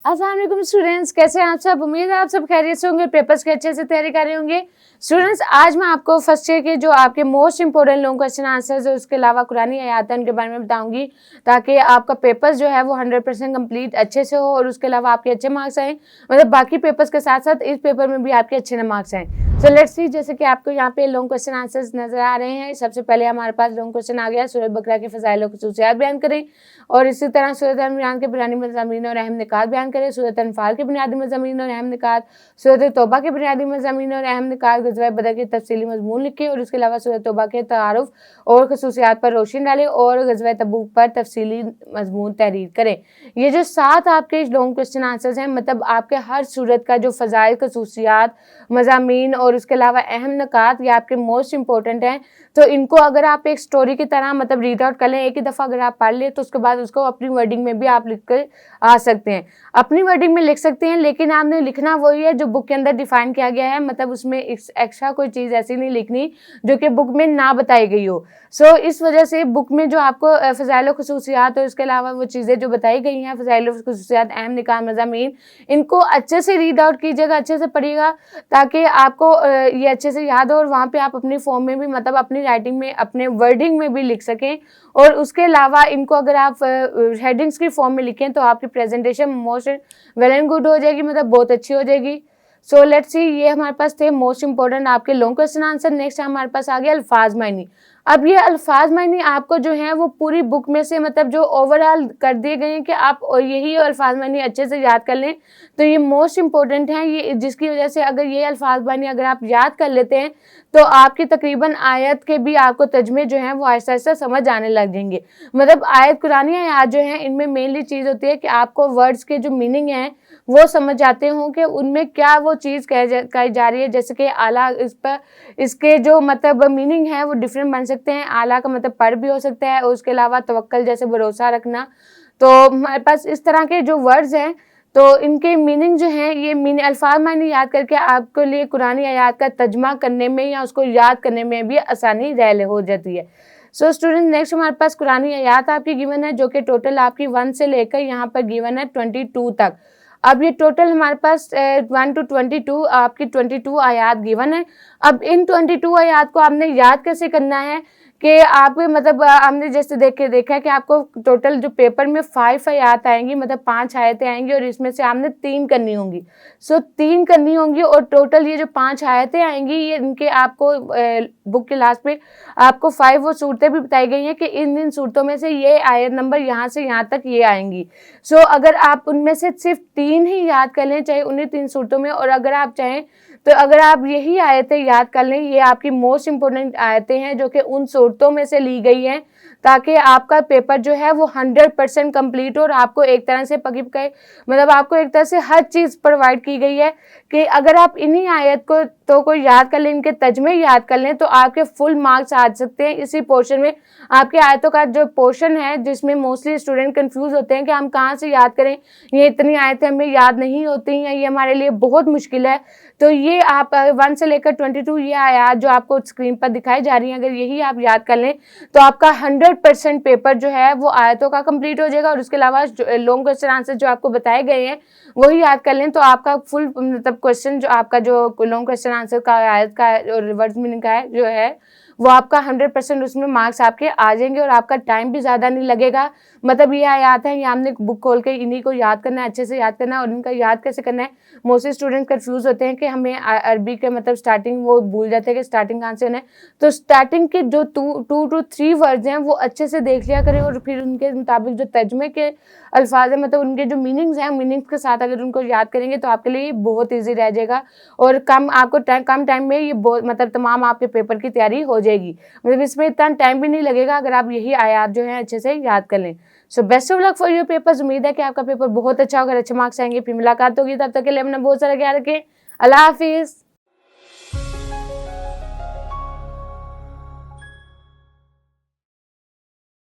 अस्सलाम वालेकुम स्टूडेंट्स, कैसे हैं आप सब। उम्मीद है आप सब खैरियत से होंगे, पेपर्स के अच्छे से तैयारी कर रहे होंगे। स्टूडेंट्स, आज मैं आपको फर्स्ट ईयर के जो आपके most important long question answers है, उसके अलावा कुरानी आयात है, उनके बारे में बताऊंगी ताकि आपका पेपर्स जो है वो 100% कंप्लीट अच्छे से हो और उसके अलावा आपके अच्छे मार्क्स आए। मतलब बाकी पेपर्स के साथ साथ इस पेपर में भी आपके अच्छे मार्क्स आए। सो लेट्स सी, जैसे कि आपको यहाँ पे लॉन्ग क्वेश्चन आंसर्स नजर आ रहे हैं। सबसे पहले हमारे पास लॉन्ग क्वेश्चन आ गया, सूरत बकरा के फजाइल और खुसूसियात बयान करें। और इसी तरह सूरत इमरान के बुनियादी मज़ामीन और अहम निकात बयान करें। सूरत अनफाल के बुनियादी मज़ामीन और अहम निकात, सूरत तौबा के बुनियादी मज़ामीन और अहम निकात, ग़ज़वा बदर के तफसीली मज़मून लिखें और इसके अलावा सूरत तौबा के तारुफ और खुसूसियात पर रोशनी डालें और ग़ज़वा तबूक पर तफसीली मज़मून तहरीर करें। ये जो 7 आपके लॉन्ग क्वेश्चन आंसर्स हैं, मतलब आपके हर सूरत का जो फ़ज़ाइल, खुसूसियात, मज़ामीन और उसके अलावा अहम निकात, ये आपके मोस्ट इंपॉर्टेंट हैं। तो इनको अगर आप एक स्टोरी की तरह मतलब रीड आउट कर लें, एक ही दफ़ा अगर आप पढ़ लें, तो उसके बाद उसको अपनी वर्डिंग में भी आप लिख कर आ सकते हैं। अपनी वर्डिंग में लिख सकते हैं, लेकिन आपने लिखना वही है जो बुक के अंदर डिफाइन किया गया है। मतलब उसमें एक्स्ट्रा कोई चीज़ ऐसी नहीं लिखनी जो कि बुक में ना बताई गई हो। सो इस वजह से बुक में जो आपको फ़ज़ाइल खुसूसियात और इसके अलावा वो चीज़ें जो बताई गई हैं, फ़ज़ाइल खुसूसियात, अहम निकात, मज़ामीन, इनको अच्छे से रीड आउट कीजिएगा, अच्छे से पढ़िएगा ताकि आपको ये अच्छे से याद हो और वहाँ पे आप अपनी फॉर्म में भी मतलब अपनी राइटिंग में, अपने वर्डिंग में भी लिख सकें। और उसके अलावा इनको अगर आप हेडिंग्स की फॉर्म में लिखें तो आपकी presentation most well and good हो जाएगी, मतलब बहुत अच्छी हो जाएगी। सो लेट्स सी, ये हमारे पास थे मोस्ट इंपॉर्टेंट आपके लॉन्ग क्वेश्चन आंसर। नेक्स्ट हमारे पास आ गया अल्फाज मायनी। अब ये अल्फाज मायनी आपको जो है वो पूरी बुक में से मतलब जो ओवरऑल कर दिए गए हैं कि आप यही अल्फाज मायनी अच्छे से याद कर लें, तो ये मोस्ट इंपॉर्टेंट हैं। ये जिसकी वजह से अगर ये अल्फाज मायनी अगर आप याद कर लेते हैं तो आपकी तकरीबन आयत के भी आपको तर्जुमे जो हैं वो आहिस्ता आहिस्ता समझ आने लग जाएंगे। मतलब आयत, कुरानी आयात जो हैं, इनमें मेनली चीज़ होती है कि आपको वर्ड्स के जो मीनिंग हैं वो समझ जाते हों कि उनमें क्या वो चीज़ कही जा रही है। जैसे कि आला, इस पर इसके जो मतलब मीनिंग है वो डिफरेंट बन सकते हैं। आला का मतलब पर भी हो सकता है और उसके अलावा तवक्कल जैसे भरोसा रखना। तो हमारे पास इस तरह के जो वर्ड्स हैं, तो इनके मीनिंग जो हैं, ये अल्फाज मायने याद करके आपके लिए कुरानी आयात का तर्जुमा करने में या उसको याद करने में भी आसानी हो जाती है। सो स्टूडेंट, नेक्स्ट हमारे पास कुरानी आयात आपकी गिवन है, जो कि टोटल आपकी 1 से लेकर यहाँ पर गिवन है 22 तक। अब ये टोटल हमारे पास 1 to 22 आपकी 22 आयात गिवन है। अब इन 22 आयात को आपने याद कैसे करना है कि आप मतलब हमने जैसे देखा है कि आपको टोटल जो पेपर में 5 आयत आएंगी, मतलब 5 आयतें आएंगी और इसमें से आपने 3 करनी होंगी। सो 3 करनी होंगी और टोटल ये जो 5 आयतें आएंगी, ये इनके आपको बुक के लास्ट पे आपको 5 वो सूरतें भी बताई गई हैं कि इन सूरतों में से ये आयत नंबर यहाँ से यहाँ तक ये आएंगी। सो अगर आप उनमें से सिर्फ 3 ही याद कर लें, चाहे उन्हीं 3 सूरतों में, और अगर आप चाहें तो अगर आप यही आयतें याद कर लें, ये आपकी मोस्ट इंपॉर्टेंट आयतें हैं जो कि उन सूरतों में से ली गई हैं ताकि आपका पेपर जो है वो 100% कंप्लीट हो और आपको एक तरह से पकी पकाई मतलब आपको एक तरह से हर चीज़ प्रोवाइड की गई है कि अगर आप इन्हीं आयत को तो कोई याद कर लें, इनके तर्जुमे याद कर लें, तो आपके फुल मार्क्स आ सकते हैं। इसी पोर्शन में आपके आयतों का जो पोर्शन है, जिसमें मोस्टली स्टूडेंट कंफ्यूज होते हैं कि हम कहाँ से याद करें, ये इतनी आयतें हमें याद नहीं होती हैं, ये हमारे लिए बहुत मुश्किल है। तो ये आप 1 से लेकर 22 ये आयत जो आपको स्क्रीन पर दिखाई जा रही हैं, अगर यही आप याद कर लें तो आपका 100% पेपर जो है वो आयतों का कंप्लीट हो जाएगा। और उसके अलावा लॉन्ग क्वेश्चन आंसर जो आपको बताए गए हैं वही याद कर लें, तो आपका फुल मतलब क्वेश्चन जो आपका जो लॉन्ग क्वेश्चन आंसर का आयत का और रिवर्स मीनिंग का है जो है वो आपका 100% उसमें मार्क्स आपके आ जाएंगे और आपका टाइम भी ज़्यादा नहीं लगेगा। मतलब ये आयत है, ये हमने बुक खोल के इन्हीं को याद करना है, अच्छे से याद करना है। और इनका याद कैसे करना है, मोस्टली स्टूडेंट कंफ्यूज होते हैं कि हमें अरबी के मतलब स्टार्टिंग वो भूल जाते हैं कि स्टार्टिंग कहाँ से होना है। तो स्टार्टिंग के जो 2 to 3 वर्ड्स हैं वो अच्छे से देख लिया करें और फिर उनके मुताबिक जो तर्जुमे के अल्फाज हैं, मतलब उनके जो मीनिंग्स हैं, मीनिंग्स के साथ अगर उनको याद करेंगे तो आपके लिए बहुत ईजी रह जाएगा और आपको कम टाइम में ये बहुत मतलब तमाम आपके पेपर की तैयारी हो जाएगी। मतलब इसमें इतना टाइम भी नहीं लगेगा अगर आप यही आयात जो है अच्छे से याद कर लें। So best of luck for your papers. उम्मीद है कि आपका पेपर बहुत अच्छा होगा, अच्छे मार्क्स आएंगे। फिर मुलाकात होगी, तब तक के लिए अपना बहुत सारा ख्याल रखें। अल्लाह हाफिज़।